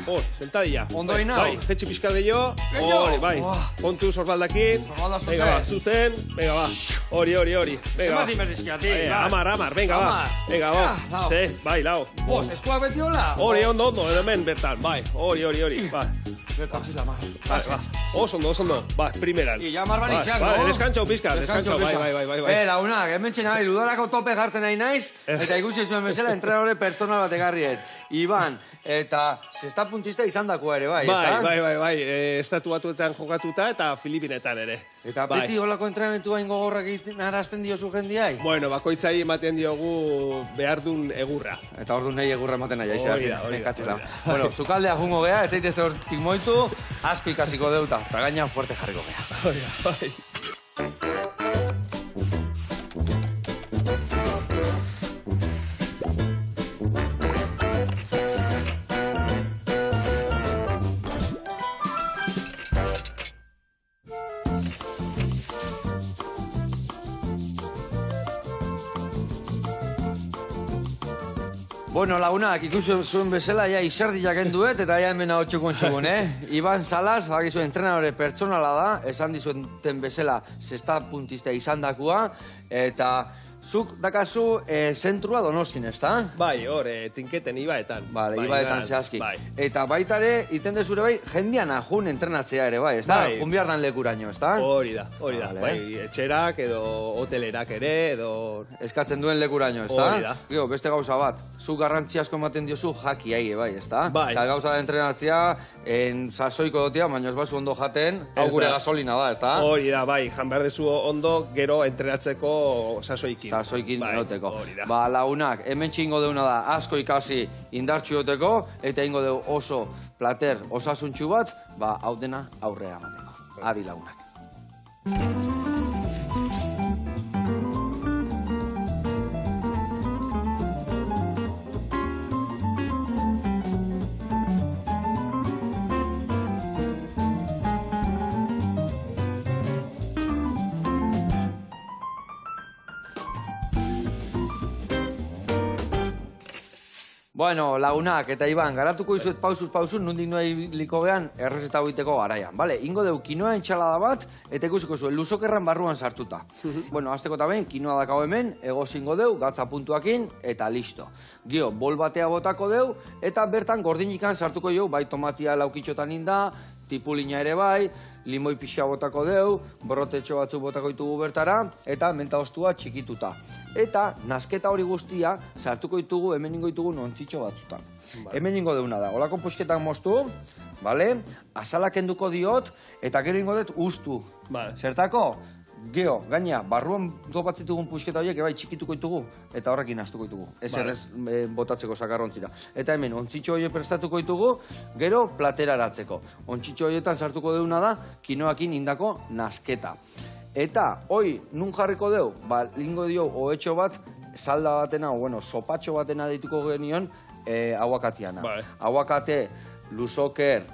Hor, sentadilla. Ondo inau. Bai, jetxi pixka gehiago. Hori, bai. Kontu sorbaldakin. Sorbalda zuzen. Venga, ba, zuzen. Venga, ba. Hori. Venga, Zenbat inberdizkiatik. Amar, venga, ba. Venga, ba. Se, bai, lau. Bos, eskuak beti hola? Hori, ondo, hemen bertan, bai. Hori. Bertan, zizla, mar. Oso ondo. Ba, primeran. I, ja marban itxak, no? Bai, deskantxau pizka, bai. Lagunak, hemen txena ludorako tope jartzen nahi naiz, eta ikusi zuen bezala entrenadore pertsonal bat egarriet. Iban, eta zesta puntista izan dakoa ere, bai, ezta? Bai, estatu batuetan jokatuta eta Filipinetan ere. Eta beti holako entrenamentu hain gogorrak narazten diozu jendiai? Bueno, bakoitzai ematen diogu behar dun egurra. Eta ordu nahi egurra ematen nahi, hori da. Bueno, zukaldea jungo gea, ez zaitezte hortik moitu, asko ikasiko deuta, eta gainan fuerte jarriko gea. Hori da, bai. Bueno, lagunak, ikusi zuen bezala, ja izerdiak enduet, eta ja hemen hau txukun, Iban Salas, bakizu entrenadore pertsonala da, esan dizuten bezala, zesta puntista izan dakua, eta zuk dakazu zentrua Donostin, ezta? Bai, hor, tinketen ibaetan. Bale, ibaetan zehazki. Eta baitare, iten dezure bai, jendian ajun entrenatzea ere, bai, ezta? Jun behar dan lekuraino, ezta? Hori da. Bai, etxerak edo hotelerak ere, edo... Eskatzen duen lekuraino, ezta? Hori da. Gio, beste gauza bat, zu garrantzi asko ematen diozu jaki aie, bai, ezta? Bai. Eta gauza da entrenatzea, sasoiko dotia, baina ez bazu ondo jaten, hau gure gasolina da, ezta? Hori da, bai, jan behar dezu ondo, gero entrenatzeko sasoikin. Sasoikin eroteko. Ba, lagunak, hemen txingo deuna da asko ikasi indartxu joteko, eta ingo deu oso plater osasuntxu bat, ba, hau dena aurrea amateko. Adi, lagunak. Bueno, lagunak, eta Iban, garatuko izuet pausuz, nondik noa ibiliko gehan, errezeta hoiteko garaian, bale? Ingo deu, kinoa entxalada bat, eta ikusiko zuen, luzokerran barruan sartuta. Bueno, azteko eta behin, kinoa dakau hemen, egozingo deu, gatza puntuakin, eta listo. Gio, bol batea botako deu, eta bertan gordinikan sartuko jo, bai tomatia laukitxotan inda, tipulina ere bai, limoi pixka botako deu, borrotetxo batzu botako ditugu bertara, eta menta ostua txikituta. Eta nasketa hori guztia sartuko ditugu, hemen ingo ditugu nontzitxo batzutan. Hemen ingo deuna da, holako puxketan moztu, azalak enduko diot, eta gero ingo dut ustu. Zertako? Geo, gaina, barruan topatzitugun puxketa horiek ebai txikituko ditugu, eta horrekin astuko ditugu. Ez errez botatzeko sakarrontzira. Eta hemen, ontzitxo horiek prestatuko ditugu, gero platera aratzeko. Ontzitxo horietan sartuko deuna da, kinoakin indako nasketa. Eta, hoi, nun jarriko deu? Ba, lingo dio, ohetxo bat, salda batena, bueno, sopatxo batena dituko genion, aguakatiana. Aguakate, luzoker,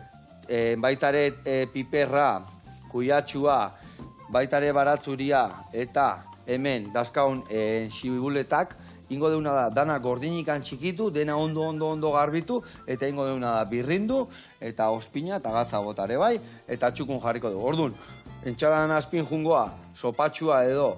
baitare piperra, kuiatxua, baitare baratzuria, eta hemen, dazkaun xibuletak, ingo deuna da, dana gordinikan txikitu, dena ondo garbitu, eta ingo deuna da birrindu, eta ospina, eta gatza botare bai, eta txukun jarriko dugu. Orduan, entxalan azpin jungoa, sopatxua edo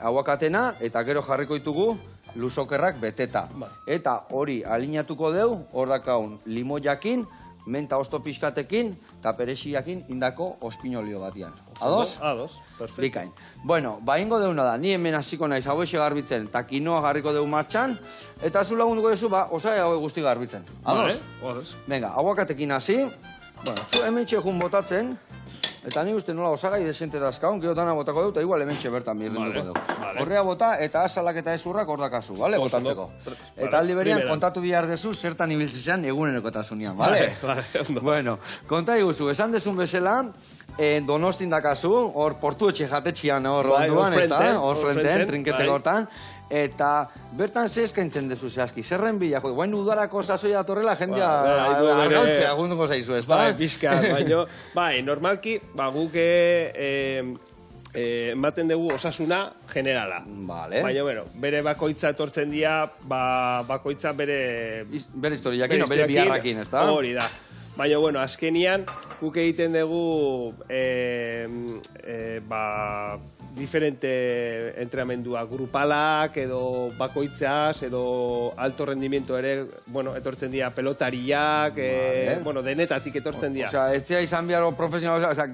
aguakatena, eta gero jarriko ditugu luzokerrak beteta. Eta hori alinatuko deu, hor dakaun limoiakin, menta osto pixkatekin, eta perexiakin indako ospinolio batian. Ados? Ados, perfecto. Bikain. Bueno, ba ingo deuna da, ni hemen hasiko naiz hauexe garbitzen, eta kinoa jarriko deu martxan, eta zu lagunduko dezu, ba, osai haue guzti garbitzen. Ados? Ados. Venga, aguakatekin hasi, bueno, zu hemen txekun botatzen, eta ni uste nola osagai desente dazkaun, gero dana botako dut, eta igual hemen txebertan birrinduko dut. Horrea bota, eta azalak eta ezurrak hor dakazu, bale, botatzeko. Eta aldi berian, kontatu bihar dezu, zertan ibiltzean egunerokotasunean, bale? Bueno, konta iguzu, esan dezun bezala, Donostin dakazu, hor portuetxe jatetxian hor onduan, hor frenten, trinkete gortan, eta bertan ze eskaintzen dezu zehazki, zerren bilako, guain udarako sasoia datorrela, jendea argautzea gunduko zaizu, ez da? Bai, pixka, baino, bai, normalki, ba, guke ematen dugu osasuna generala. Vale. Baina, bueno, bere bakoitza etortzen dira, bakoitza bere... Bere historiakin, bere biharrakin, ez da? Hori da. Baina, bueno, azkenian, guk egiten dugu, diferente entrenamendua, grupalak, edo bakoitzaz, edo alto rendimiento ere, bueno, etortzen dira pelotariak, bueno, denetatik etortzen dira. Osea, etzea izan behar profesional, osea,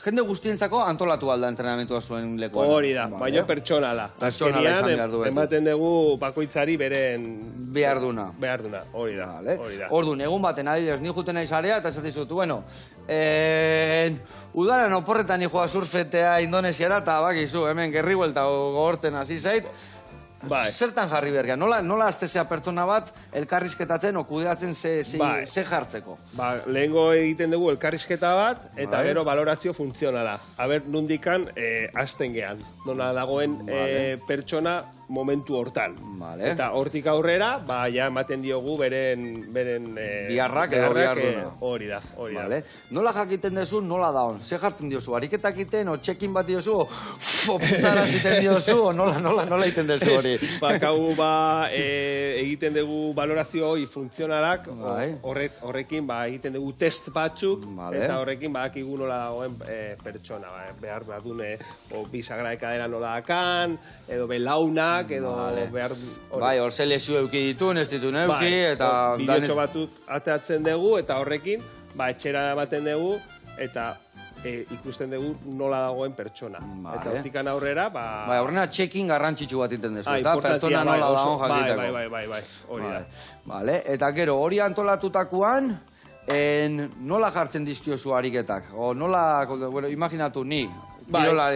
jende guztientzako antolatu alda entrenamentua zuen lekuan. Hori da, baina pertsonala. Azkenian, ematen dugu bakoitzari beren... Beharduna. Hori da. Orduan, egun baten adibidez, ni juten nahi zarea, eta esaten zutu, bueno, udaran oporretan joa surfetea Indonesiara, eta bakizu, hemen gerri buelta gogorten hasi zait, zertan jarri berga? Nola aztezea pertsona bat elkarrizketatzen o kudeatzen ze jartzeko? Lehengo egiten dugu elkarrizketa bat, eta gero valorazio funtzionala. Aber, nundikan azten gehan. Nola dagoen pertsona momentu hortan. Eta hortik aurrera, ja ematen diogu beren... Biharrak edo biharduna. Hori da. Nola jakiten dezu, nola daun? Ze jartzen diozu? Ariketak iten, o txekin bat diozu, o pizzara ziten diozu, o nola iten dezu hori? Bakagu egiten dugu valorazio hori funtzionalak, horrekin egiten dugu test batzuk, eta horrekin bakigu nola dagoen pertsona. Behar badune, bisagra ekadera nola dakan, edo belaunak, edo behar... Bai, hor ze lesio euki ditun, ez ditun euki, eta... Bideotxo batzuk ateatzen dugu, eta horrekin, etxera baten dugu, eta ikusten dugu nola dagoen pertsona. Eta hortikan aurrera, Bai, horrena txekin garrantzitsu bat iten dezu, ez da? Pertsona nola dagoen jakiteko. Bai, hori da. Vale, eta gero, hori antolatutakuan, nola jartzen dizkiozu ariketak? O nola, bueno, imaginatu ni, Girola,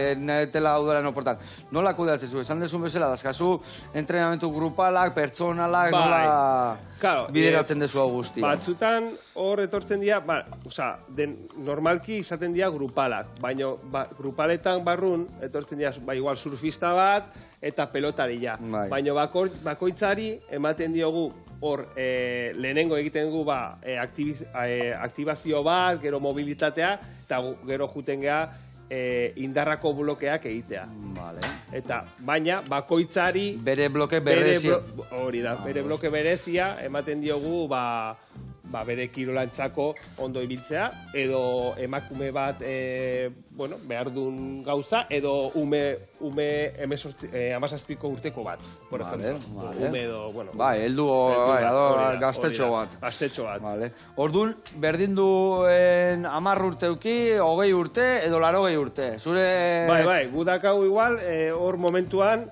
tela udara no portan. Nola kudeatzen zu? Esan dezun bezala, dazkazu entrenamentu grupalak, pertsonalak, nola bideratzen dezu hau guztia? Batzutan hor etortzen dira, normalki izaten dira grupalak, baina grupaletan barrun etortzen dira, igual surfista bat eta pelotaria. Baina bakoitzari ematen diogu hor lehenengo egiten dugu aktibazio bat, gero mobilitatea, eta gero juten geha indarrako blokeak egitea. Eta, baina, bakoitzari... Bere bloke berezia. Hori da, bere bloke berezia, ematen diogu, bere kirolantzako ondo ibiltzea, edo emakume bat, behar duen gauza, edo ume 17 urteko bat, por ejemplo. Ume edo, bai, heldu gaztetxo bat. Gaztetxo bat. Orduan, berdin duen 10 urte euki, 20 urte, edo 80 urte. Zure... Bai, gudakau igual, hor momentuan,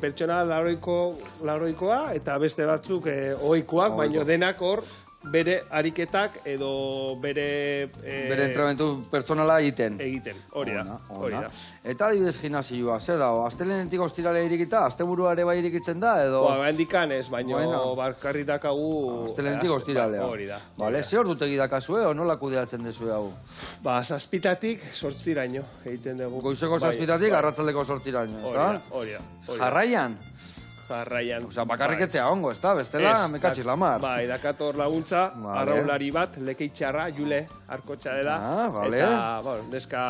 pertsona lauroikoa, eta beste batzuk oikoak, baina denak hor, bere ariketak edo bere entrenamentu pertsonala egiten, hori da. Eta adibidez gimnasioa, zer dago? Astelehenetik ostiralea irikita, asteburua ere bai irikitzen da, edo... Handikan ez, baina barkarri dakagu... Astelehenetik ostiralea. Hori da. Ze hor dutegi dakazue, o nola kudeatzen dezue hau? 7:00tik 8:00raino egiten dugu. Goizeko 7:00tik, arratsaldeko 8:00raino, ez da? Hori da. Jarraian? Osa, bakarriketzea ongo, ez da? Bestela, mekatxiz lamar. Bai, dakator laguntza, arraulari bat, lekeitxarra, Jule, arkotxa dela. Eta, neska...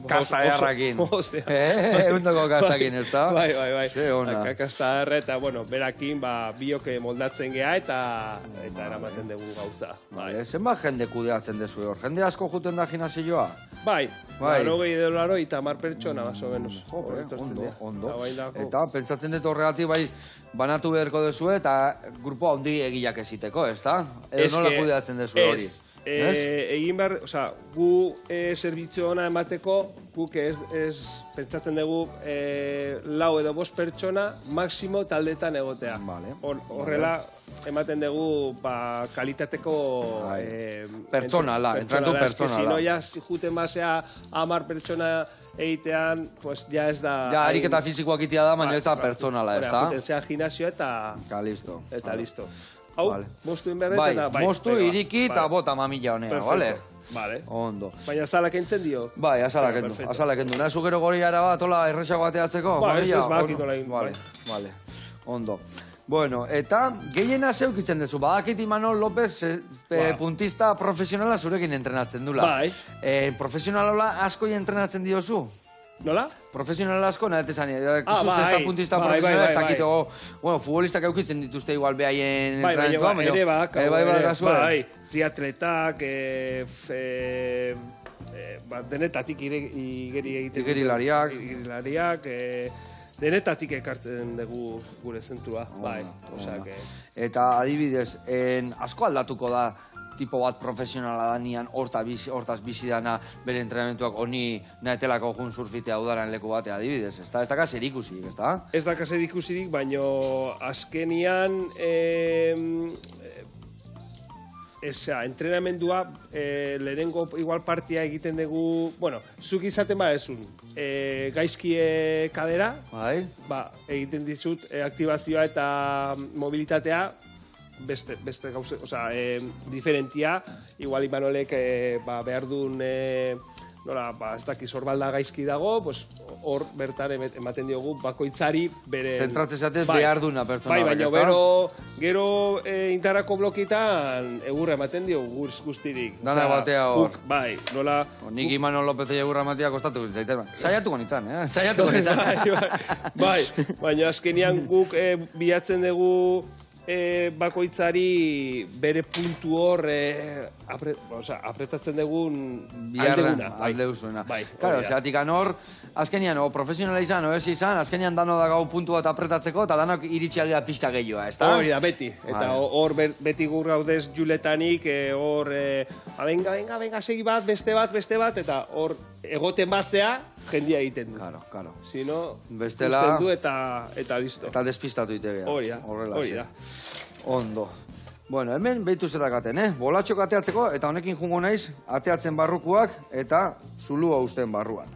Kasta errakin. Eundoko kastakin, ez da? Bai. Kasta erra, eta, berakin, bioke moldatzen geha, eta eramaten dugu gauza. Zenbat jende kudeatzen dezu hor? Jende asko juten da gimnasioa? Bai, 80 eta 10 pertsona, más o menos. Ondo. Eta, pentsatzen dut horregatik, bai, banatu beharko dezu, eta grupo handi egiak eziteko, ez da? Edo nola kudeatzen dezu hori? Egin behar, gu zerbitzu ona emateko, guk ez pentsatzen dugu 4 edo 5 pertsona maksimo taldetan egotea. Horrela ematen dugu kalitateko pertsonala, entrenatu pertsonala. Si no, ya juten basea 10 pertsona egitean, pues ya ez da... Ja, ariketa fizikoak itea da, baina ez da pertsonala, ez da? Potentzia gimnasio eta... Listo. Eta listo. Hau, mostu inberdet eta... Bai, mostu iriki eta bota mamila honea, bale? Bale. Ondo. Baina azalak entzen dio? Bai, azalak endu. Nazu gero goriara bat, hola, erresago bateatzeko? Ba, ez bakit hola egin. Bale. Ondo. Bueno, eta gehiena zeukitzen duzu, badakit Imanol López puntista profesionala zurekin entrenatzen dula. Bai. Profesionala asko entrenatzen diozu? Nola? Profesional asko, nahet esan, ez da puntista bai, profesionala, ez dakitego, bueno, futbolistak eukitzen dituzte igual behaien entrenamentua, bai, triatletak, denetatik igeri egiten. Igerilariak, denetatik ekartzen dugu gure zentrua, bai, osea. Eta adibidez, asko aldatuko da, tipo bat profesionala da nian, hortaz bizi dana bere entrenamentuak honi nahetelako jun surfitea udaran leku batea adibidez, ez da? Ez daka zer ikusirik, ez da? Ez daka zer ikusirik, baino azkenian entrenamendua lehenengo igual partia egiten dugu, bueno, zuk izaten badezun, gaizkie kadera, egiten dizut aktibazioa eta mobilitatea, beste gauze, oza, diferentia, igual Imanolek behar duen, nola, ez dakiz horbalda gaizki dago, hor bertan ematen diogu bakoitzari bere... Zentratzen zatez behar duna pertsona. Bai, baina gero intarako blokitan egurra ematen diogu guztirik. Dana batea hor. Bai, nola... Nik Imanol López egurra ematea kostatuko zitzaiten. Saiatuko nintzen, Saiatuko nintzen. Bai, baina azkenian guk bilatzen dugu bakoitzari bere puntu hor apretatzen dugun aldeguna. Aldeuzuna. Claro, zeatik hor, azkenian, profesionala izan, ez izan, azkenian dano da gau puntu bat apretatzeko, eta danok iritsi algea pixka gehioa, ez da? Hori da, beti. Eta hor beti gur gaudez juletanik, hor, venga, segi bat, beste bat, eta hor egoten bazea, jendia egiten du. Claro. Sino, usten du eta listo. Eta despistatu itegea. Hori da. Ondo. Bueno, hemen behitu zedakaten, bolatxok ateatzeko, eta honekin jungo naiz, ateatzen barrukuak, eta zulua usten barruan.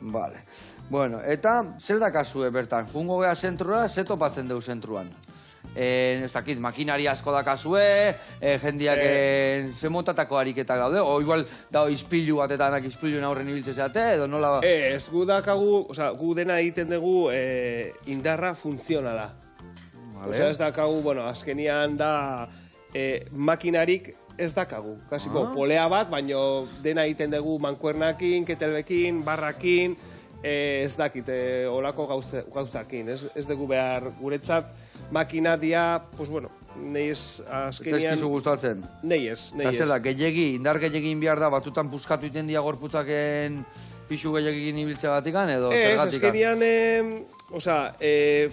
Vale. Bueno, eta zer dakazue bertan? Jungo geha zentrura, ze topatzen deu zentruan? Ez dakit, makinari asko dakazue, jendiak ze motatako ariketak daude, o igual dago izpilu batetan, izpiluen aurren ibiltze zeate, edo nola... Ez, gu dakagu, gu dena egiten dugu indarra funtzionala. Ez dakagu, bueno, azkenian da makinarik ez dakagu. Kasiko, polea bat, baino dena egiten dugu mankuernakin, ketelbekin, barrakin, ez dakit, olako gauzakin. Ez dugu behar guretzat makina dia, pues bueno, nahi ez azkenian... Ez gustatzen? Nahi ez. Eta zela, indar gehiagin behar da, batutan puskatu iten dia gorputzaken pixu gehiagin ibiltze batikan, edo zergatika? Ez, azkenian...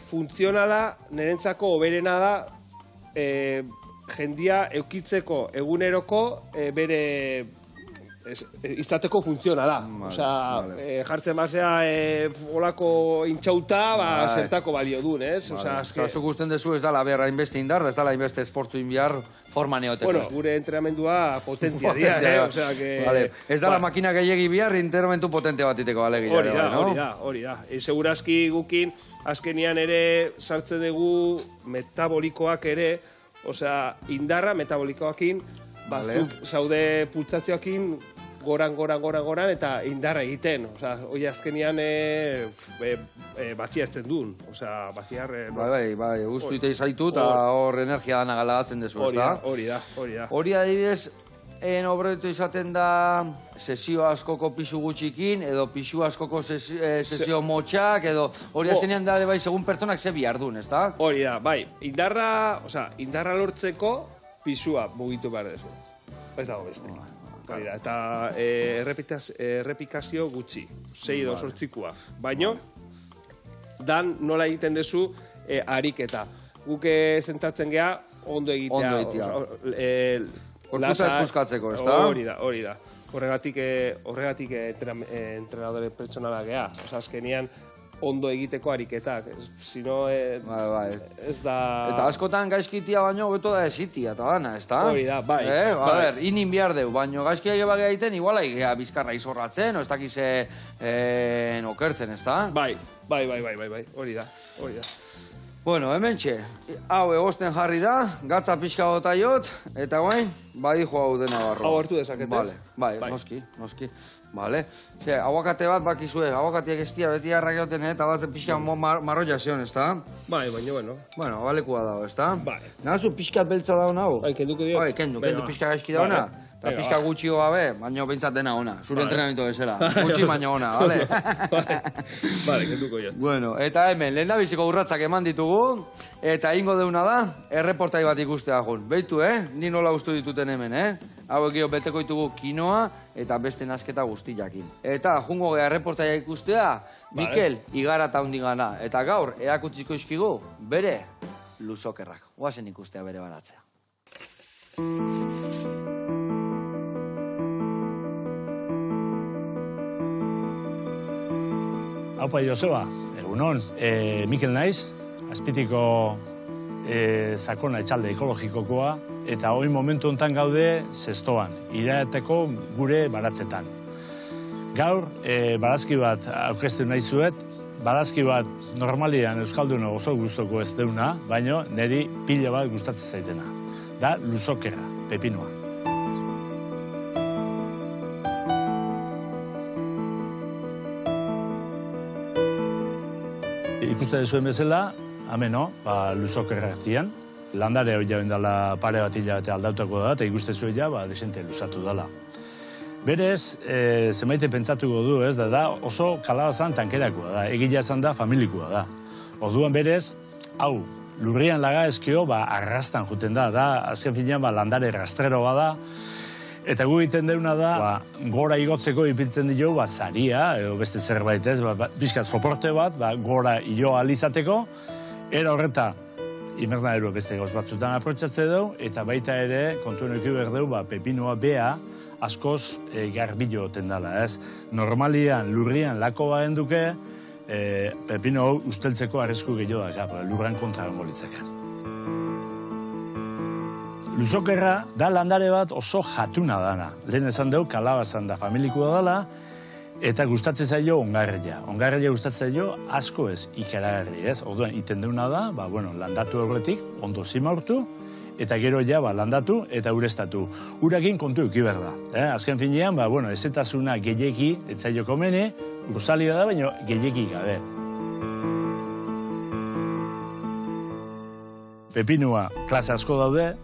funtzionala, nirentzako oberena da, jendia eukitzeko eguneroko bere izateko funtzionala. Jartzen bazea olako intxauta, zertako balio duen, ez? Zuk usten dezu ez dala behar hainbeste indar, ez dala hainbeste esfortzu inbiar forma neoteko. Bueno, gure entrenamendua potentzia dira, ez dala makina gehiagi bihar, entrenamentu potente bat iteko alegia. Hori da. Segurazki gukin, azkenian ere sartzen dugu metabolikoak ere, indarra metabolikoakin, bazuk zaude pultsazioakin, goran, eta indarra egiten. Hoi azkenian batziartzen duen. Bai, guztu itei zaitu eta hor energia dana galagatzen dezu, ez da? Hori da. Hori adibidez, obretu izaten da sesio askoko pisu gutxikin, edo pisu askoko sesio motxak, edo hori azkenean da, bai, segun pertsonak ze bihar duen, ez da? Hori da, bai, indarra lortzeko pisua mugitu behar dezu. Ez dago beste. Eta errepikazio gutxi, 6 edo 8 baino, dan nola egiten dezu ariketa. Guke zentratzen geha, ondo egitea. Gorputza espuskatzeko, ez da? Hori da. Horregatik entrenadore pertsonala geha. Azkenian, ondo egiteko ariketak. Sino, ez da... Eta askotan gaizkitia baino, beto da ezitia, eta dana, ez da? Hori da, bai. Inin behar deu, baino gaizkia egea egiten, iguala egea bizkarra izorratzen, o ez dakize okertzen, ez da? Bai, hori da. Bueno, hemen txe, hau egosten jarri da, gatza pixka gota jot, eta guain, bai joa hau dena barro. Hau hartu dezakete. Bai, noski. Bale? Aguakate bat bakizue, aguakateak estia beti harrak egoten, eta bat pixka marroia zion, ez da? Bai, baina, bueno. Bueno, balekua dago, ez da? Bai. Nahazu pixkat beltza dago nahu? Bai, kenduko dio. Bai, kendu pixka gaizki dauna. Eta pixka gutxi gabe, baina bintzat dena ona. Zure entrenamiento bezala. Gutxi baina ona, bale? Bale, kenduko jo. Bueno, eta hemen, lehen da biziko urratzak eman ditugu, eta ingo deuna da, erreportai bat ikustea jun. Beitu, ni nola ustu dituten hemen, Hauek gero beteko ditugu kinoa eta beste nasketa guztiakin. Eta jungo geha erreportaia ikustea, Mikel Igarata hundigana. Eta gaur, erakutsiko izkigu, bere luzokerrak. Oazen ikustea bere baratzea. Haupa, Joseba, egunon, Mikel naiz, Azpitiko sakona etxalde ekologikokoa, eta hori momentu hontan gaude zestoan, iraeteko gure baratzetan. Gaur, barazki bat aurkeztu nahi zuet, barazki bat normalian Euskalduna oso gustoko ez deuna, baina niri pila bat gustatzen zaitena. Da luzokera, pepinoa. Ikusten zuen bezala, ameno, luzokerra ertian. Landare hori jauen dela pare bat hilabete aldautako da, eta ikusten zuen ja, desente luzatu dela. Berez, zemaite pentsatuko du, ez da, oso kalabazan tankerakoa da, egila esan da, familikoa da. Orduan berez, hau, lurrian laga ezkio, arrastan juten da, azken finean landare rastrero bada, eta gu egiten deuna da, gora igotzeko ipiltzen dio, zaria, edo beste zerbait ez, bizka soporte bat, gora io alizateko, era horreta, invernaderu beste gauz batzutan aprotxatze dugu, eta baita ere, kontuen eki behar dugu, pepinoa bea, askoz garbilo oten dela, ez? Normalian, lurrian lako baden duke, pepino hau usteltzeko arrisku gehiago da, lurran kontra golitzeke. Luzokerra da landare bat oso jatuna dana. Lehen esan dugu, kalabazan da familikoa dela, eta gustatzen zaio ongarria. Ongarria gustatzen zaio asko ez ikaragarri, ez? Orduan, iten deuna da, landatu horretik, ondo zimaurtu, eta gero ja, landatu eta ureztatu. Urakin kontu eki behar da. Azken finean, ezetasuna gehieki, ez zaio komene, urzalia da, baina gehieki gabe. Pepinua klase asko daude,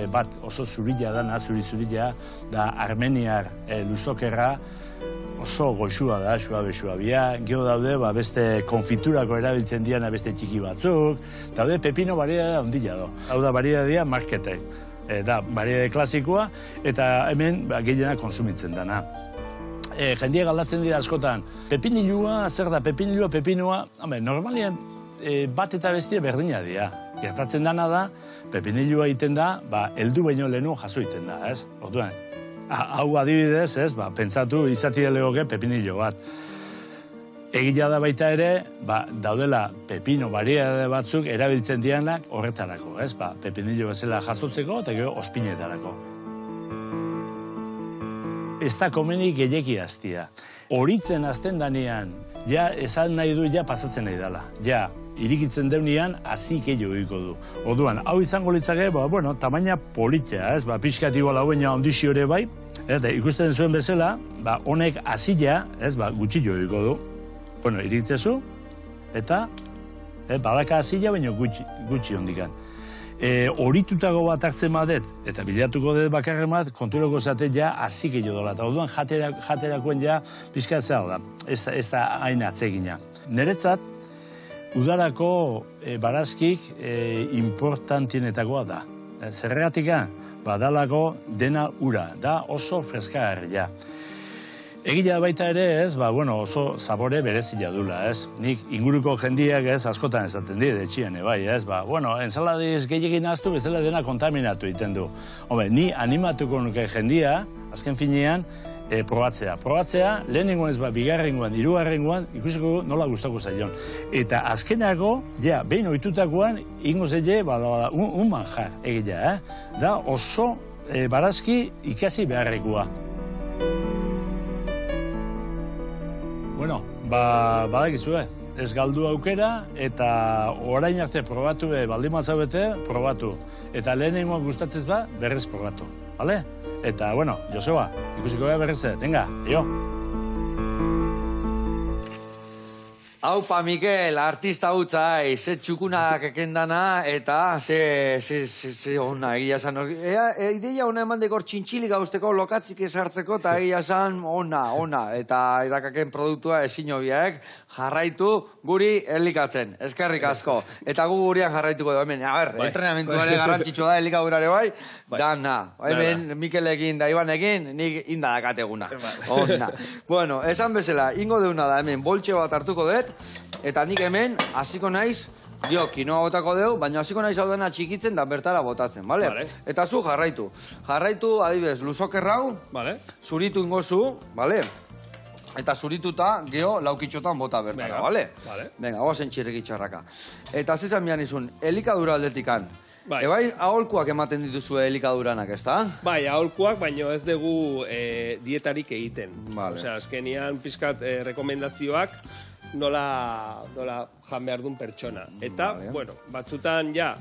bat oso zurila dana, zuri-zurila, da armeniar luzokerra, oso goxua da, suabe-suabia. Gero daude, beste konfiturako erabiltzen diana beste txiki batzuk. Daude, pepino variedadea ondila do. Hau da, variedadea markete. Da, variedade klasikoa, eta hemen gehiena konsumitzen dana. Jendia galdatzen dira askotan, pepinilua, zer da, pepinoa, normalian bat eta bestia berdina dira. Gertatzen dana da, pepinilua egiten da, heldu baino lehenu jaso egiten da, ez? Orduan, hau adibidez, ez, pentsatu izatea legoke pepinilo bat. Egila da baita ere, daudela pepino variedade batzuk erabiltzen dianak horretarako, ez? Pepinilo bezala jasotzeko eta gero ospinetarako. Ez da komeni gehieki aztia. Horitzen azten danean, ja, esan nahi du, ja, pasatzen nahi dela. Ja, irikitzen deunean, hazik gehiago egiko du. Orduan, hau izango litzake, tamaina politia, ez? Pixkat igual hau baina ondixi hori bai, eta ikusten zuen bezala, honek hazila, ez? Gutxillo egiko du. Irikitzezu, eta badaka hazila, baina gutxi hondikan. Horitutako bat hartzen badet, eta bilatuko dut bakarren bat, konturoko zate ja hazik gehiago dola. Eta orduan jaterakoen ja pixkat zera da, ez da hain atzegina. Niretzat, udarako barazkik importantienetakoa da. Zerregatika, badalako dena ura, da oso freskagarria. Egila baita ere, ez, oso zabore berezila dula, ez. Nik inguruko jendiak, ez, askotan esaten dit, etxien, bai, ez, ensaladiz gehiagin ahaztu, bezala dena kontaminatu egiten du. Ni animatuko nuke jendia, azken finean, probatzea. Probatzea, lehenengoan ez bigarrengoan, hirugarrengoan, ikusiko nola gustako zaion. Eta azkenako, ja, behin ohitutakoan, ingo zeile, un manjar egila, da oso barazki ikasi beharrekoa. Badakizue, ez galdu aukera, eta orain arte probatu, baldin mazaubete, probatu. Eta lehenengoan gustatzez berrez probatu. Eta, Joseba, ikusiko berrez, venga, dio. Haupa, Mikel, artista hutza, ze txukunak ekendana, eta ze ona, egia esan. Ideia ona eman dekor txintxilik hauzteko, lokatzik esartzeko, eta egia esan ona. Eta edakaken produktua ezin hobiak, jarraitu guri elikatzen, eskerrik asko. Eta gu gurian jarraituko dugu, hemen, entrenamentuare garrantzitsua da elikadurare bai, dana. Hemen Mikelekin da Ibanekin, nik indadakateguna. Ona. Bueno, esan bezala, ingo deuna da hemen, boltxe bat hartuko dut, eta nik hemen, hasiko naiz, kinoa botako deu, baina hasiko naiz hau dena txikitzen da bertara botatzen, bale? Eta zu jarraitu. Jarraitu, adibidez, luzokerrau, zuritu ingozu, bale? Eta zurituta, geho, laukitxotan bota bertara, bale? Venga, guazen txirrikitxarraka. Eta zezan bian izun, elikadura aldetikan. Ebai, aholkuak ematen dituzue elikaduranak, ez da? Bai, aholkuak, baina ez dugu dietarik egiten. Osea, azkenian pizkat rekomendazioak nola jan behar duen pertsona. Eta, bueno, batzutan ja,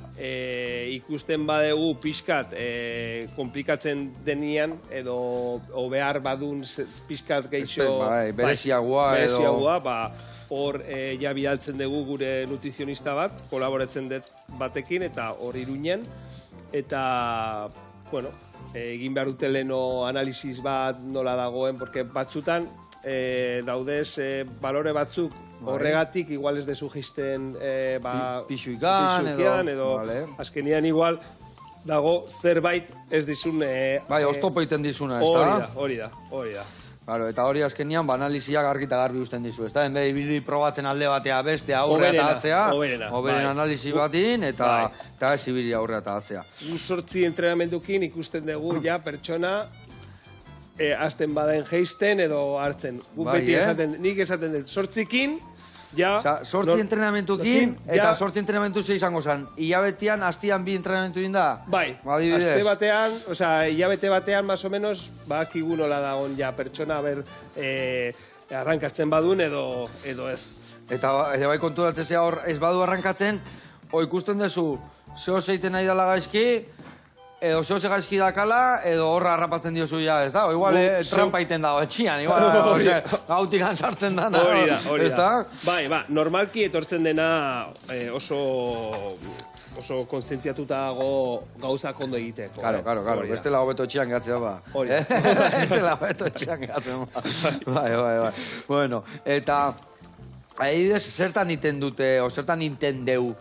ikusten badegu pixkat komplikatzen denian, edo behar badun pixkat geixo... Bereziagua, hor ja bidaltzen dugu gure nutrizionista bat, kolaboratzen dut batekin, eta hor iruinen. Eta, bueno, egin behar dute leheno analizis bat nola dagoen, porque batzutan daudez balore batzuk horregatik igual ez dezu jisten pixuikan edo azkenian igual dago zerbait ez dizun... Bai, oztopo iten dizuna, ez da? Hori da. Eta hori azkenian analiziak argita garbi usten dizu, ez da? Enbe ibili probatzen alde batea bestea aurrea eta atzea, hoberen analizi batin, eta ez ibili aurrea eta atzea. 8 entrenamendukin ikusten dugu ja pertsona azten baden geisten edo hartzen. Nik esaten dut, 8ekin, ja... 8 entrenamentukin, eta 8 entrenamentu ze izango zen. Ilabetian, hastian 2 entrenamentu dinda? Bai, azte batean, ilabete batean, más o menos, bakigu nola dagoen ja pertsona, arrankatzen badun edo ez. Eta bai konturatzea hor ez badu arrankatzen, ikusten duzu, zeo zeiten nahi dala gaizki, edo zeo ze gaizki dakala, edo horra harrapatzen diozu ja, ez da? Igual trampa iten dago etxian, igual gautik sartzen dana. Hori da. Bai, normalki etortzen dena oso konstentziatuta dago gauzak ondo egiteko. Karo, bestela hobeto etxian gatzea ba. Bestela hobeto etxian gatzea ba. Bai. Bueno, eta... Adibidez, zertan iten dute, o zertan iten deu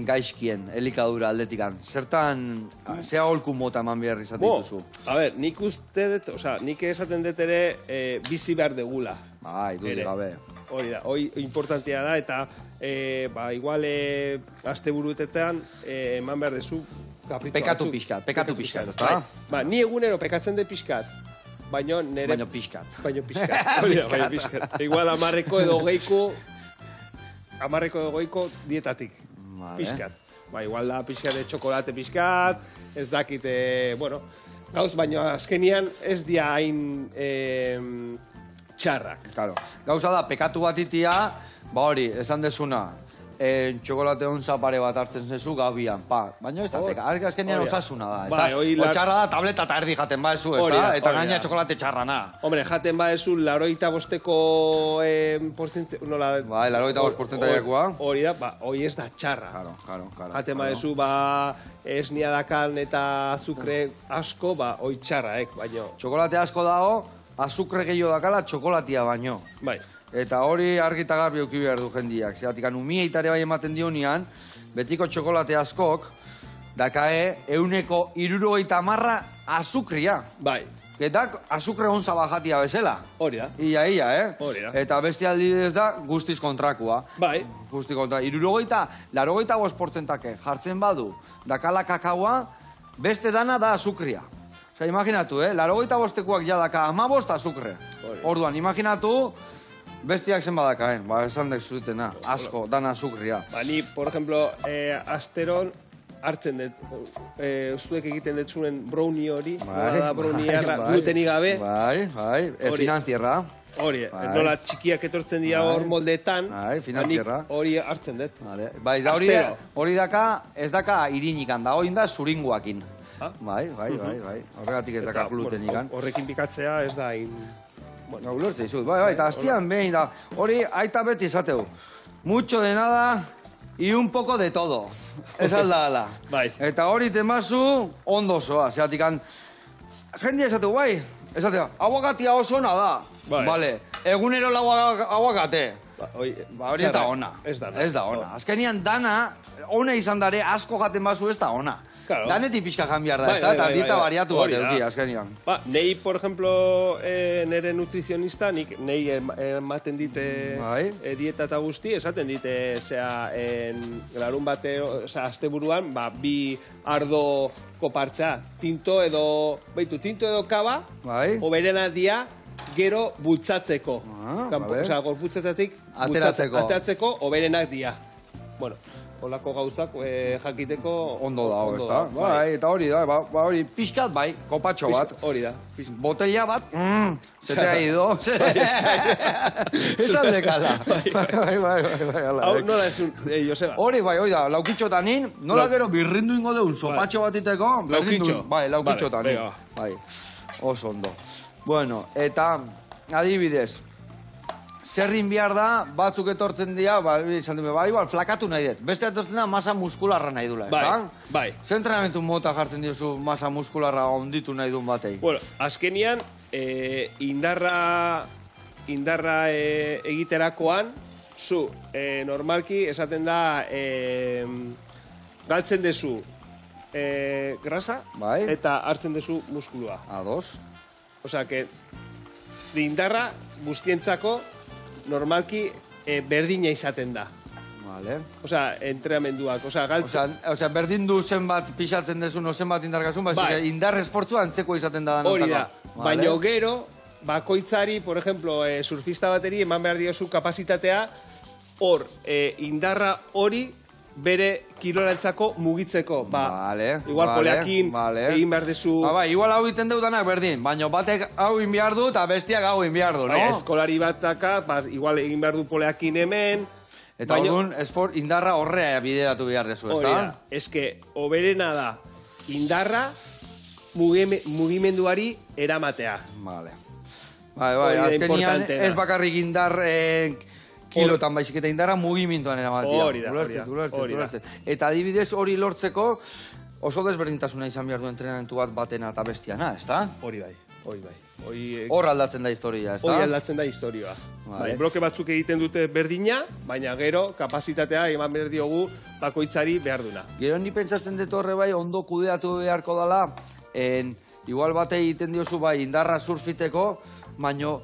gaizkien, elikadura aldetikan? Zertan, zea holku mota eman behar izaten duzu? A ber, nik uste dut, nik esaten dut ere bizi behar degula. Bai, dut gabe. Hori da, hori importantea da, eta igual azte buruetetan eman behar dezu kapritxo batzuk. Pekatu pixkat, ez da? Ba, ni egunero pekatzen dut pixkat. Baino pixkat. Baino pixkat. Igual amarreko edo goiko dietatik. Pixkat. Ba, igual da pixkat de txokolate pixkat, ez dakite, bueno, gauz, baino azkenian ez dia hain txarrak. Claro. Gauza da, pekatu bat itia, ba hori, esan desuna, txokolate onza pare bat hartzen zezu gabian, baina ez da peka, azkenean osasuna da, txarra da tableta eta erdi jaten baezu, eta gaina txokolate txarrana. Hombre, jaten baezu 85ko nola... Bai, 85%-akoa. Hori da, hori ez da txarra. Jaten baezu, ez niadakan eta azukre asko, hori txarra, baino. Txokolate asko dago, azukre gehiago dakala txokolatia baino. Bai. Eta hori argita garbi euki behar du jendiak. Zeratik, umieitare bai ematen dionian, betiko txokolate askok, dakae, 60% azukria. Bai. Eta azukre onza bajatia bezala. Hori da. Ia, Hori da. Eta beste aldidez da, guztiz kontrakua. Bai. Guztiz kontra. 65% jartzen badu, dakala kakaua, beste dana da azukria. Osa, imaginatu, 85%koak ja daka 15 azukre. Orduan, imaginatu, bestiak zen badakaen, esan dek zutena, asko, dana azukria. Ni, por ejemplo, asteron hartzen dut, ustuek egiten dut zuen brownie hori, brownie glutenik gabe. Bai, finanzierra. Hori, nola txikiak etortzen dira hor moldeetan, hori hartzen dut. Bai, hori daka, ez daka irinikan, da hori da zuringuakin. Bai, horregatik ez daka glutenikan. Horrekin pikatzea ez da Ulertze izut, bai, eta hastian behin da, hori aita beti esateu. Mucho de nada y un poco de todo. Ez aldala. Bai. Eta hori temazu ondo zoa, zeatikan, jendia esateu, bai, esateu, aguakatia oso ona da. Vale, egunero lau aguakate. Hori ez da ona. Ez da ona. Azkenian dana, ona izan dare, asko jaten bazu ez da ona. Danetik pixka janbiar da, eta dieta bariatu bat eduki, azkenian. Nei, por ejemplo, nere nutrizionista, nei ematen dite dieta eta guzti, esaten dite, larun bate, azte buruan, bi ardo kopartza, tinto edo kaba, oberena dia, gero bultzatzeko. Gorputzetatik ateratzeko oberenak dia. Bueno, holako gauzak jakiteko ondo da, ezta? Bai, eta hori da, hori pixkat bai, kopatxo bat. Hori da. Botella bat, se te ha ido. Ez aldekala. Bai. Hau nola esun, Joseba? Hori bai, da, laukitxotanin, nola gero birrindu ingo deun, sopatxo bat iteko. Laukitxo. Bai, laukitxotanin. Bai, oso ondo. Bueno, eta adibidez, zerrin behar da, batzuk etortzen dira, igual, flakatu nahi dut. Beste etortzen da, masa muskularra nahi dula, ezta? Bai. Zer entrenamentu mota jartzen diozu masa muskularra onditu nahi duen batei? Bueno, azkenian, indarra egiterakoan, zu, normalki, esaten da, galtzen dezu grasa, eta hartzen dezu muskulua. Ados. Osea, que indarra guztientzako normalki berdina izaten da. Vale. Osea, entrenamenduak. Osea, berdin du zenbat pixatzen dezun, zenbat indarkazun, indar esportzua antzeko izaten da danontzako. Hori da. Baina gero, bakoitzari, por ejemplo, surfista bateri eman behar diozu kapasitatea, hor, indarra hori bere kilorantzako mugitzeko. Igual poleakin egin behar dezu... Igual hau iten deutanak berdin, baina batek hau egin behar du eta bestiak hau egin behar du, no? Eskolari bataka, igual egin behar du poleakin hemen... Eta orduan, indarra horrea bideratu behar dezu, ez da? Ez que, oberena da, indarra mugimenduari eramatea. Bai, azkenian ez bakarrik indar... kilotan baizik eta indarra mugimenduan eramatia. Hori da. Eta adibidez hori lortzeko oso desberdintasuna izan behar du entrenamentu bat batena eta bestiana, ez da? Hori bai. Hor aldatzen da historia, ez da? Hori aldatzen da historia. Bloke batzuk egiten dute berdina, baina gero kapasitatea eman behar diogu bakoitzari behar duna. Gero ni pentsatzen dut horre bai ondo kudeatu beharko dela, igual bate egiten diozu bai indarra surfiteko, baino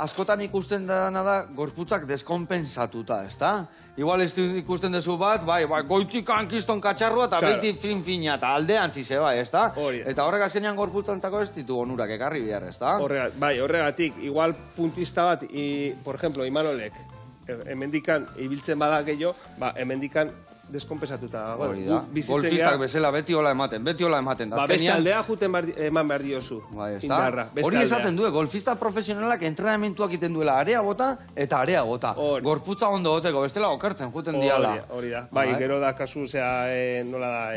askotan ikusten dana da gorputzak deskonpensatuta, ez da? Igual ikusten dezu bat, goitzik hankiston katxarrua eta beti fin-fina eta aldean zize bai, ez da? Eta horrek azkenean gorputzantako ez ditu onurak ekarri behar, ez da? Horregatik, igual puntista bat, por ejemplo, Imanolek, hemendikan ibiltzen bada gehiago, hemendikan deskonpensatuta. Golfistak bezala, beti hola ematen. Beste aldea juten eman behar diozu. Indarra. Hori esaten du, golfista profesionalak entrenamentuak iten duela area bota eta area bota. Gorputza ondo goteko, bestela okertzen juten diala. Hori da. Gero da kasu, nola da,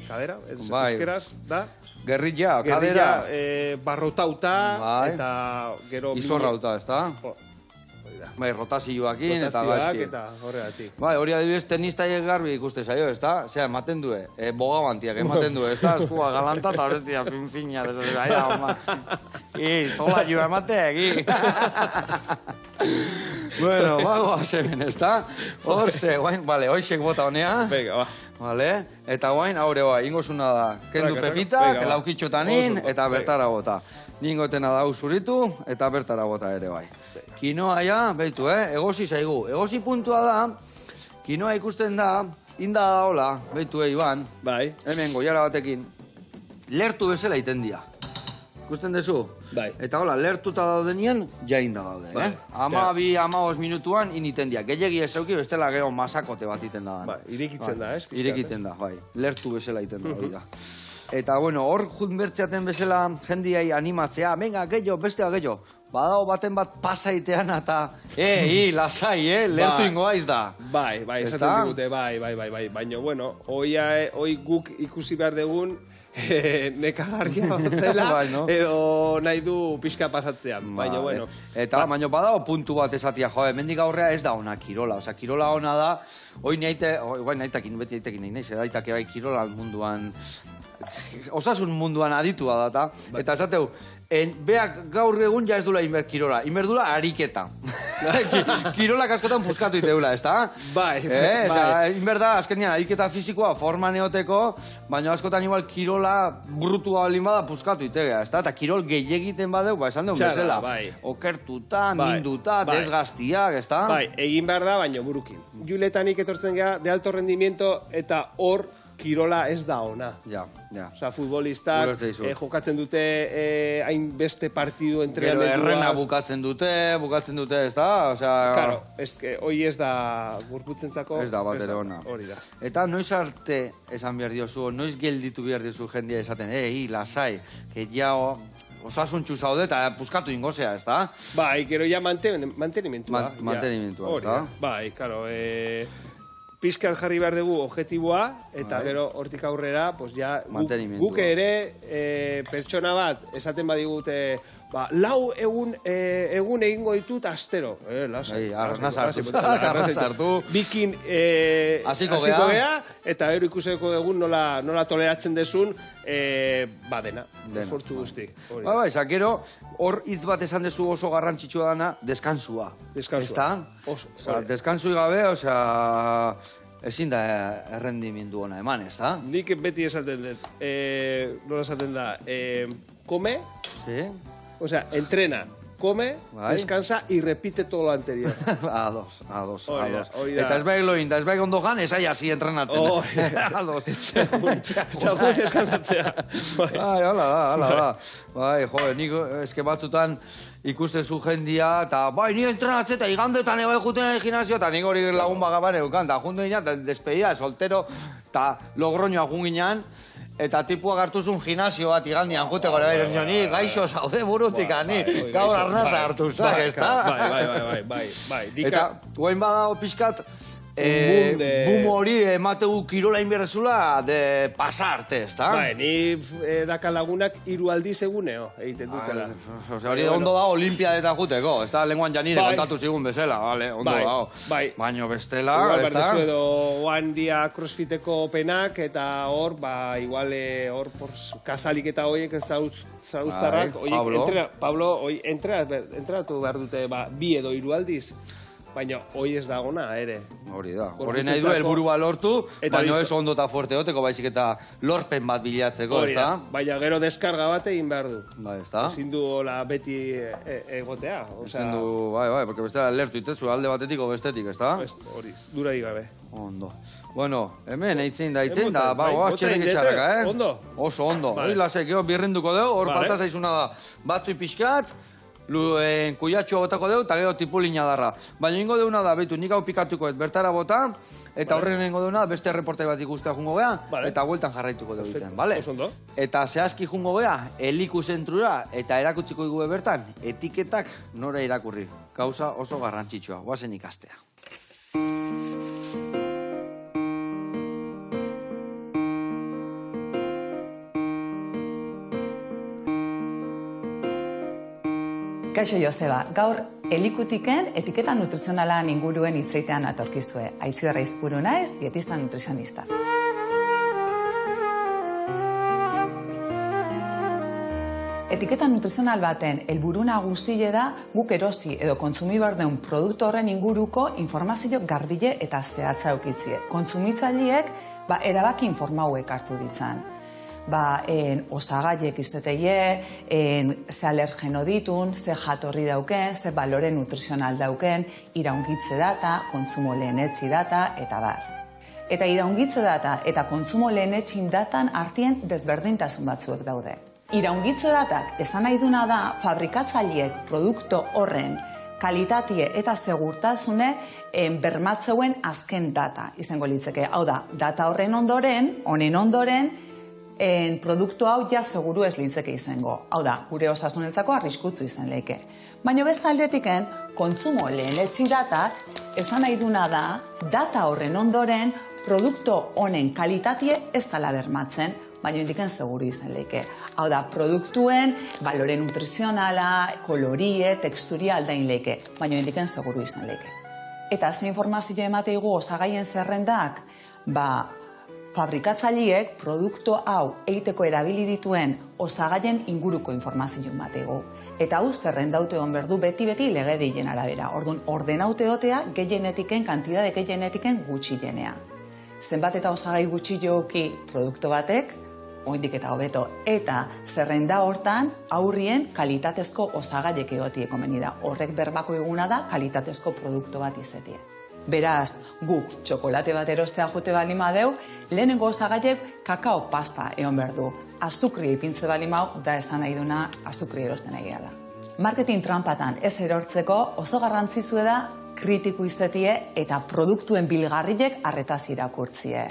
kadera? Euskeraz, da? Gerrilla, kadera. Barrotauta, eta gero... Izorrauta, ez da? Rotazioakin eta gaizki. Eta horregatik. Hori adibidez tenistaiek garbi ikuste zaio, ez da? Zea, ematen du, bogabantiak ematen du, ez da? Eskua galanta eta horretia fin-fina. Zola joa emateak, Bueno, bagoaz hemen, ez da? Horze, guain, hoixek bota honea. Venga, ba. Eta guain, haure ingozuna da. Kendu pepitak, laukitxotanin, eta bertara bota. Ningotena da zuritu, eta bertara bota ere bai. Kinoa ja, behitu, egosi zaigu. Egosi puntua da, kinoa ikusten da, inda da hola, behitu, Iban. Bai. Hemen goiara batekin. Lertu bezala iten dia. Ikusten dezu? Bai. Eta hola, lertuta daudenean, ja inda daude, Ama minutuan initen dia. Gehiagi ez auki, bestela gero masakote bat iten da. Bai, irikitzen da, Irikitzen da, bai. Lertu bezala iten da, hori da. Eta, bueno, hor bertzeaten bezala jendiai animatzea, venga, gehiago, bestea gehiago. Badao baten bat pasaitean eta, lasai, lertu ingoaiz da. Bai, esaten digute, bai. Baina, bueno, hoi guk ikusi behar dugun, nekagarria batzela, edo nahi du pixka pasatzean, baina, bueno. Eta, baina badago puntu bat esatia, hemendik aurrea ez da ona kirola, oza, kirola ona da, hoi nahitakin, beti nahitakin nahi naiz, edaitak ebai kirola munduan, osasun munduan aditua da, eta esateu, beak gaur egun ja ez dula inber kirola, inber dula ariketa. Kirolak askotan puskatu iteula, ez da? Bai. Inber da, azkenean, ariketa fizikoa forma neoteko, baina askotan igual kirola brutua olin bada puskatu itegea, ez da? Eta kirol gehiagiten badeu, esan deun bezala. Okertuta, minduta, desgaztiak, ez da? Bai, egin behar da, baina burukin. Juletanik etortzen gara, de alto rendimiento, eta hor, kirola ez da ona. Ja. Osa, futbolistak jokatzen dute hainbeste partidu entrenamendua. Gero errena bukatzen dute, ez da? Claro, hoi ez da gorputzentzako. Ez da bat ere ona. Hori da. Eta noiz arte esan behar diozu, noiz gelditu behar diozu jendia esaten, lasai, que ja osasuntxu zaude eta puskatu ingozea, ez da? Bai, gero ja mantenimentua. Mantenimentua, ez da? Bai, claro, pizkat jarri behar dugu objetiboa, eta gero hortik aurrera, guk ere pertsona bat esaten badigute, lau egun egingo ditut astero. Lasai. Arnaz hartu. Bikin hasiko gea, eta gero ikuseko egun nola toleratzen desun, dena. Esfortzu guztik. Gero, hor hitz bat esan dezu oso garrantzitsua dana, deskansua. Deskansua. Deskansu gabe, ezin da errendimendu ona eman, ez da? Nik beti esaten dut, nola esaten da, come, entrena, come, descansa y repite todo lo anterior. Ados. Eta ez baik loin, ez baik ondo gan, ez aia zi entrenatzen. Ados. Txagun deskansatzea. Hala da. Bai, nik eske batzutan ikusten zu jendia, eta ni entrenatzen, eta igandetan eba eguten gimnasio, eta nik hori lagun bagabane eukan, eta jundu ginen, eta despedida, soltero, eta Logroñoa junginan, eta tipua hartuzun gimnasio bat igandian jute gara behar ni gaixo zaude burutik, ni gaur arnaza hartuzak, ez da? Bai. Eta guain badao pixkat, boom hori emategu kirola inberrezula de pasarte, ez da? Bai, ni daka lagunak 3 aldiz eguneo egiten dutela. Hori ondo da olimpiadeta juteko, ez da? Lenguan janire kontatu zigun bezala, ondo da. Baino bestela, ez da? Edo oan dia crossfiteko penak, eta hor, igual, hor, kasalik eta horiek zauzarrak, Pablo, entrenatu behar dute 2 edo 3 aldiz. Baina, hoi ez dagona, ere. Hori da. Hori nahi du helburua lortu, baina ez ondo eta fuerte goteko, baizik eta lorpen bat bilatzeko, ez da? Baina gero deskarga bat egin behar du. Bai, ez da? Ezin du beti egotea. Ezin du, bai, porque bestela lertu itezu alde batetik o bestetik, ez da? Hori, dura gabe. Ondo. Bueno, hemen eitzen da, bagoa, txerrik etxarraka, Ondo? Oso ondo. Hori lasek, birrinduko dugu, hor falta zaizuna da. Batzui pixkat, kuiatxoa botako dugu, eta gero tipulina darra. Baina ingo deuna da, behitu, nik hau pikatuko ez bertara bota, eta horren ingo deuna, beste reportai bat ikustea jungo gea, eta hueltan jarraituko dugu iten, bale? Eta zehazki jungo gea, eliku zentrura, eta erakutsiko dugu bertan, etiketak nora irakurri. Gauza oso garrantzitsua, guazen ikastea. Kaixo Joseba, gaur elikutiken etiketa nutrizionala inguruen hitzeitean atorkizue. Aitziber Aizpuru naiz, dietista nutrizionista. Etiketa nutrizional baten helburu nagusia da guk erosi edo kontsumi behar den produktu horren inguruko informazio garbile eta zehatza eukitzie. Kontsumitzaileek erabaki informauek hartu ditzan. Osagaiek izateie, ze alergeno ditun, ze jatorri dauken, ze balore nutrizional dauken, iraungitze data, kontsumo lehenetzi data, eta bar. Eta iraungitze data eta kontsumo lehenetxin datan artien desberdintasun batzuek daude. Iraungitze datak esan nahi duna da fabrikatzaileek produktu horren kalitatie eta segurtasune bermatzeuen azken data izango litzeke. Hau da, data horren ondoren, produktu hau ja seguru ez litzeke izango. Hau da, gure osasunentzako arriskutsu izan lehike. Baina beste aldetiken, kontsumo lehenetxi datak esan nahi duna da, data horren ondoren produktu honen kalitatie ez dela bermatzen. baina indiken seguru izan leike. Hau da, produktuen balore nutrizionala, kolorie, teksturia aldain leike, baina indiken seguru izan leike. Eta ze informazio emateigu osagaien zerrendak, fabrikatzaileek produktu hau eiteko erabili dituen osagaien inguruko informazio emateigu. Eta hau zerrendaute hon berdu beti legedien arabera. Orduan, ordenaute dotea gehienetiken, kantidade gehienetiken gutxienea. Zenbat eta osagai gutxi joki produktu batek, oindik eta hobeto, eta zerrenda hortan aurrien kalitatezko osagaiek egotie komeni da. Horrek berbako eguna da kalitatezko produktu bat izetie. Beraz, guk txokolate bat erostea jote bali madeu, lehenengo osagaiek kakao pasta egon berdu. Azukri ipintze bali mau, da esan nahi duna azukri erosten nahi gala. Marketing trampatan ez erortzeko oso garrantzitsua da kritiku izetie eta produktuen bilgarriek arretaz irakurtzie.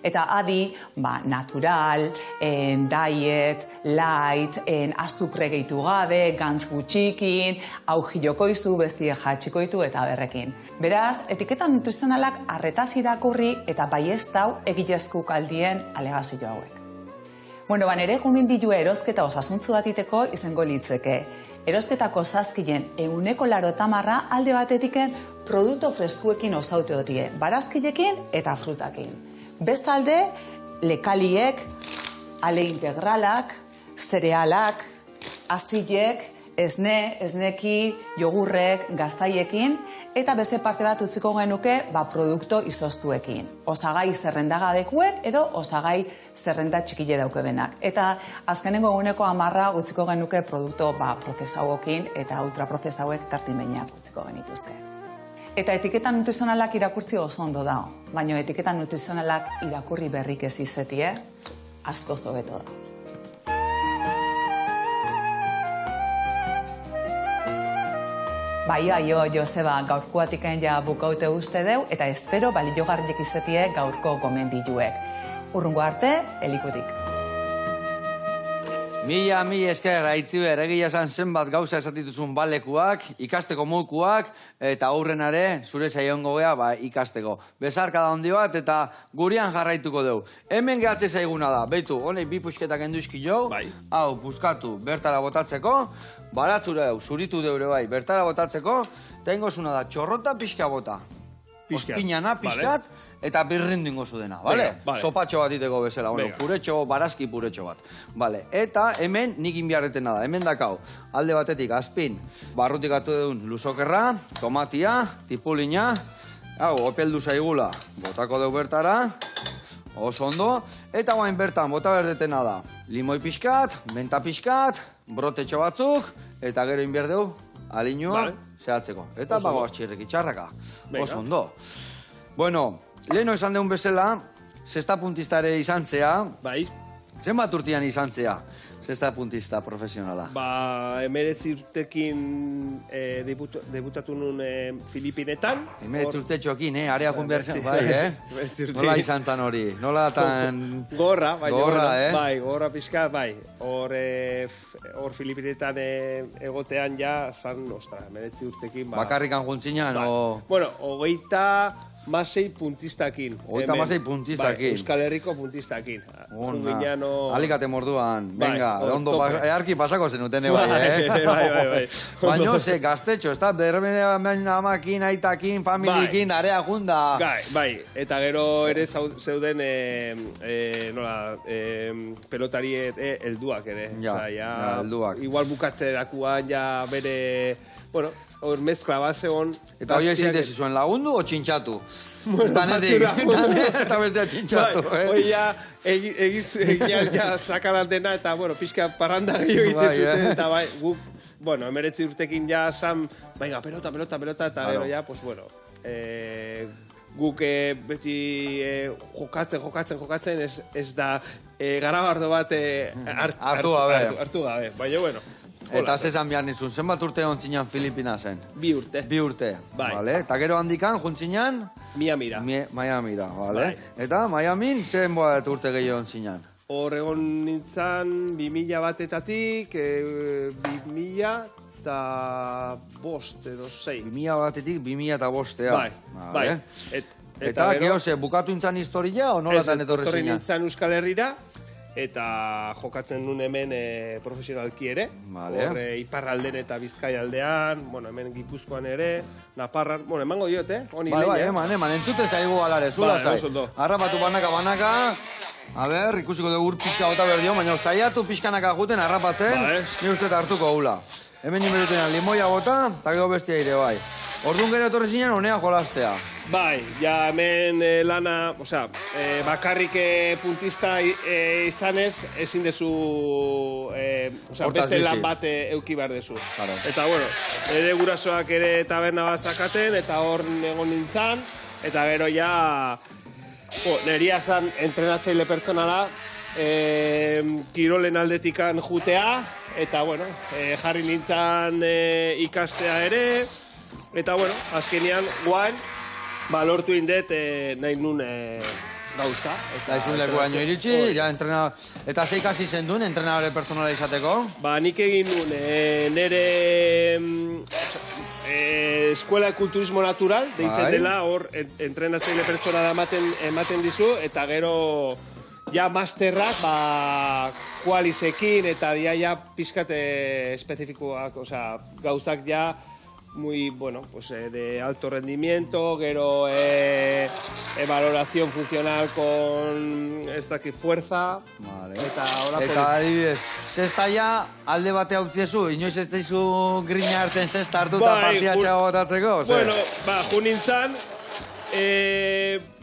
Eta adi, natural, diet, light, azukre gehitu gabe, gantz gutxikin, auji jokoizu, bestie jatxikoitu eta berrekin. Beraz, etiketa nutrizionalak arretaz irakurri eta baiestau egitezku kaldien alegazio hauek. Nere gomendio erosketa osasuntzu bat iteko izango litzeke. Erosketako zazkien 80% alde batetiken produktu freskuekin osaute dotie, barazkilekin eta frutakin. Bestalde, lekaliek, ale integralak, zerealak, azilek, esneki, jogurrek, gaztaiekin, eta beste parte bat utziko genuke produktu izoztuekin. Osagai zerrendagadekuek edo osagai zerrenda txikile daukebenak. Eta azkenengo eguneko 10 utziko genuke produktu prozesauekin eta ultraprozesauek tartimeinak utziko genituzke. Eta etiketa nutrizionalak irakurtzi oso ondo da, baina etiketa nutrizionalak irakurri berrik ez izetie, asko hobeto da. Bai, Joseba, gaurkoatiken ja bukaute uste deu, eta espero baliogarriek izetie gaurko gomendiluek. Urrungo arte, elikutik. Mila esker, aitziber, egia esan zenbat gauza esatituzun balekuak, ikasteko mokuak, eta aurrenare, zure saiongo gea, ikasteko. Bezarka da hondi bat, eta gurian jarraituko dugu. Hemen gehatze zaiguna da, beitu, honei bi pusketak enduzki jo, hau, puskatu, bertara botatzeko, baratzure deu, zuritu deure bai, bertara botatzeko, tengo zuna da, txorrota pixka bota. Ospinana, pixkat, eta birrindu ingo dena, bale? Sopatxo bat iteko bezala, puretxo, barazki puretxo bat. Eta hemen nik inbiarretena da, hemen dakau, alde batetik, azpin, barrutik atu deun luzokerra, tomatia, tipulina, hau, opeldu zaigula, botako deu bertara, oso ondo, eta guain bertan, bota berdetena da, limoi pixkat, menta pixkat, brotetxo batzuk, eta gero inbierdeu, alinua, zehatzeko. Eta bagoaz txirreki txarraka. Oso ondo. Bueno, leheno esan deun bezala, zesta puntistare izan zea. Bai. Zenbat urtean izan zea, zesta puntista profesionala? 19 urtekin debutatu nun Filipinetan. 19 urtetxokin, areakun behar zen, bai, Nola izan zan hori? Nola tan... Gorra, bai, gorra pixka, bai. Hor Filipinetan egotean ja, zan, 19 urtekin. Bakarrikan juntzinan, o... Bueno, 26 puntistakin. 26 puntistakin. Euskal Herriko puntistakin. Alikate morduan, venga, ondo earki pasako zenuten, bai. Baina ze gaztetxo, ez da, berbene amakin, aitakin, familiekin, area junda. Bai, eta gero ere zeuden, pelotari helduak ere. Ja, helduak. Igual bukatzerakuan, ja bere, bueno, hor mezkla bat zegoen. Eta hori ezin zuen lagundu o txintxatu? Eta bestea txintxatu, Hoi egian ja zakalan dena, eta, bueno, pixka parranda gehiago egiten zuten, eta bai, guk, bueno, 19 urtekin ja zan, venga, pelota, eta gero ja, pues, bueno, guk beti jokatzen, ez da garabardo bat hartu gabe, baina, bueno. Eta zezan behar nizun, zenbat urte ontzinan Filipina zen? 2 urte. 2 urte, bale. Eta gero handikan, juntzinan? Miamira. Miamira, bale. Eta Miamin, zen boat urte gehiago ontzinan? Hor egon nintzen 2000 batetatik, 2000 eta 5 edo 6. 2000 batetik, 2000 eta 5. Bai. Eta gero ze, bukatu nintzen historia, o nolatan etorri zinan? Etorri nintzen Euskal Herrira, eta jokatzen nun hemen profesionalki ere. Hor Iparralden eta Bizkaialdean, hemen Gipuzkoan ere, Naparran, emango diot, honi lehiak. Eman, entzute zaigu alare, zula zai. Harrapatu banaka, a ber, ikusiko dugu pixka gota berdio, baina zaiatu pixkanaka juten harrapatzen, ni uste hartuko gula. Hemen inberutena limoia gota, eta gero bestia ere bai. Orduan gero etorri zinen honea jolastea. Bai, ja hemen lana, bakarrik puntista izanez, ezin dezu, beste lan bat euki behar dezu. Eta, ere gurasoak ere taberna bat zakaten, eta hor egon nintzen, eta gero ja, neria zan entrenatzaile pertsonala, kirolen aldetikan jutea, eta, jarri nintzen ikastea ere, eta, azkenean, guain, lortu indet nahi nun gauza. Eta izun leku baino iritsi, eta zeik hasi zen duen entrenadore personala izateko? Nik egin nun, nire Escuela de Kulturismo Natural, deitzen dela, hor entrenatzaile pertsonala ematen dizu, eta gero ja masterrak, kualizekin, eta dia ja pizkate espezifikoak, gauzak ja, muy, de alto rendimiento, gero valoración funcional con fuerza. Eta adibidez, zesta ja alde bate hau txezu, inoiz ez daizu grina hartzen zesta hartu eta partia txagotatzeko? Jun nintzen,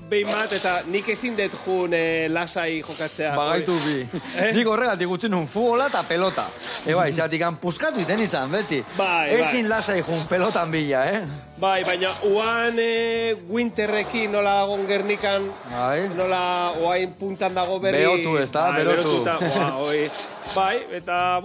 behin bat, eta nik ezin dut jun lasai jokatzea. Bagaitu bi. Nik horregatik gutzen nun futbola eta pelota. Zatik puskatu iten izan, beti. Ezin lasai jun pelotan bila, Bai, baina uan Winterrekin nola dagoen Gernikan, nola oain puntan dago berri. Berotu ez da, berotu. Bai, eta,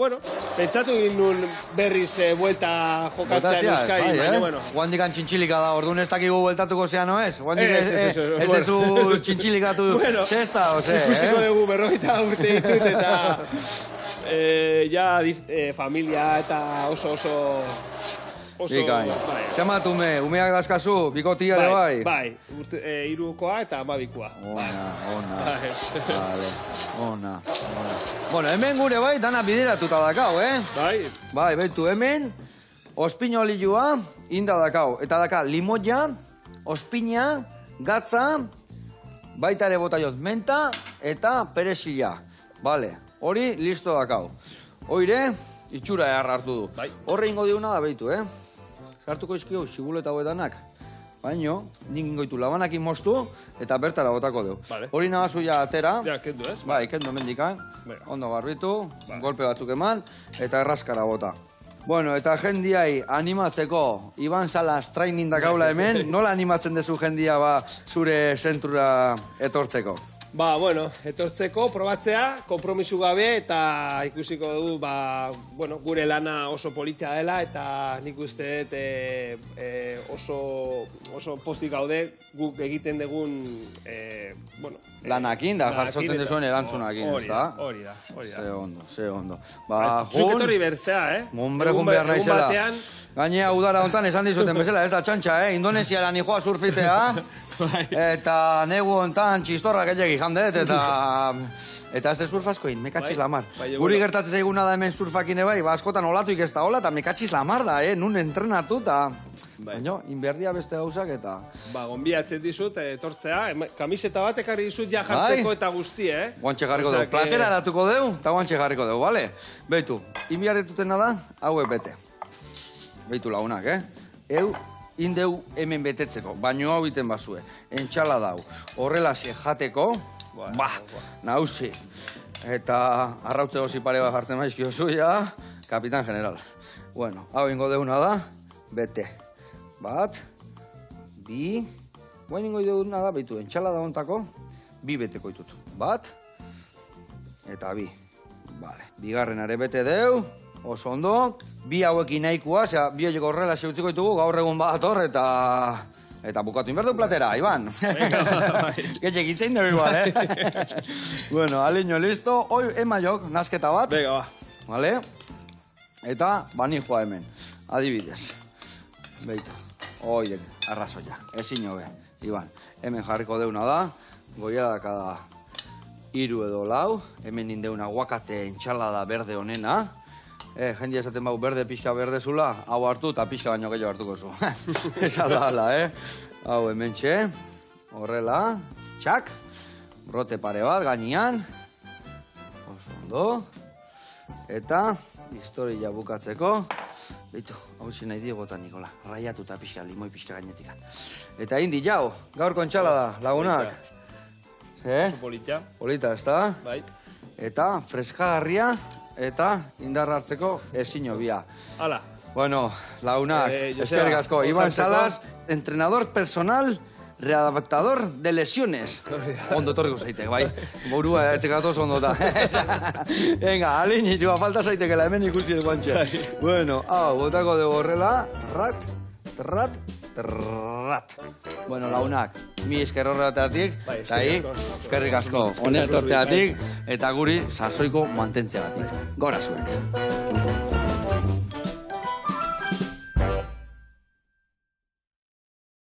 pentsatu egin nun berriz buelta jokatzean Euskadi, baina, Guandikan txintxilika da, orduan ez dakigu bueltatuko zeano ez? Ez dezu txintxilikatu zesta, ose? Ikusiko dugu berroita urte ditut, eta familia eta oso... Zemat umeak dazkazu, bikotia ere bai? Bai, 3koa eta 12koa. Ona. Bueno, hemen gure bai, dana bideratuta dakau, Bai, behitu, hemen, ospinolilua inda dakau. Eta daka, limoia, ospina, gatza, baita ere botaiot, menta eta perezila. Bale, hori listo dakau. Hoire, itxura hartu du. Horre ingo diuna da behitu, Zartuko izkio, xibuleta hoetanak. Baina, nik ingoitu labanakin moztu eta bertara botako du. Hori nabazu ja atera. Ja, kendu ez? Bai, kendu mendikan. Ondo garbitu, golpe batzuk eman, eta erraskara bota. Bueno, eta jendiai animatzeko, Iban Salas training dakaula hemen, nola animatzen dezu jendia zure zentrura etortzeko? Etortzeko, probatzea, kompromisu gabe, eta ikusiko du, gure lana oso politia dela, eta nik uste dut oso pozik gaude guk egiten dugun, lanakin da, jartzoten duzuen erantzunakin, ez da? Hori da. Ze ondo. Zuk etorri berzea, Egun behar naizela. Gainea udara hontan esan dizuten bezala, ez da txantxa, Indonesiara nijoa surfitea, eta negu hontan txistorra gehiagi jandet, eta ez de surfaskoin, mekatxiz lamar. Guri gertatzen zaiguna da hemen surfakin ebai, askotan olatuik ez da hola, eta mekatxiz lamar da, nun entrenatu, eta... Baina, inberdia beste gauzak eta... Gonbiatzen dizut, etortzea, kamiseta bat ekarri dizut ja jartzeko eta guzti, Guantxe jarriko dugu, platera eratuko dugu, eta guantxe jarriko dugu, bale? Beitu, inbiarretutena da, hauek bete. Beitu lagunak, indeu hemen betetzeko, baino hau iten bazue, entxala dau, horrelaxe jateko, nauzi, eta arrautze gozi pare bat jartzen maizkio zuia, Kapitan General. Bueno, hau ingo deuna da, bete. Bat, bi, guain ingo deuna da, beitu, entxala da ontako, bi beteko ditut. Bat, eta bi. Vale, bigarren are bete deu, oso ondo, bi hauekin nahikoa, bi horiek horrela xeutziko ditugu, gaur egun bat ator, eta bukatu inberdu platera, Iban. Getxek itzein dugu igual, Bueno, aliño listo, hoi emaiok, nasketa bat. Venga, ba. Vale? Eta bani joa hemen, adibidez. Beitu, hoien, arrazoia, ezin hobe, Iban. Hemen jarriko deuna da, goiadaka da 3 edo 4, hemen indeun aguakate entxalada berde honena. Jendia esaten bau berde pixka berdezula, hau hartu eta pixka baino gehiago hartuko zu. Esa da, Hau hemen txe, horrela, txak, brote pare bat gainian, oso ondo, eta historia bukatzeko, behitu, hau nahi diegotan, Nikola, raiatu eta pixka, limoi pixka gainetik. Eta indi, jau, gaurko entxalada, lagunak. Polita. Polita, ez da? Bai. Eta freskagarria eta indar hartzeko ezin hobia. Hala. Bueno, lagunak, eskerrik asko. Iban Salas, entrenador personal, readaptador de lesiones. Ondo torriko zaitek, bai. Burua etxekatoz ondota. Venga, alin, itxua, falta zaitekela, hemen ikusi guantxe. Bueno, hau, botako dugu horrela, trat. Bueno, launak, mi esker horretatik, eta eskerrik asko, honen etortzeatik, eta guri sasoiko mantentzeatik. Gora zuek.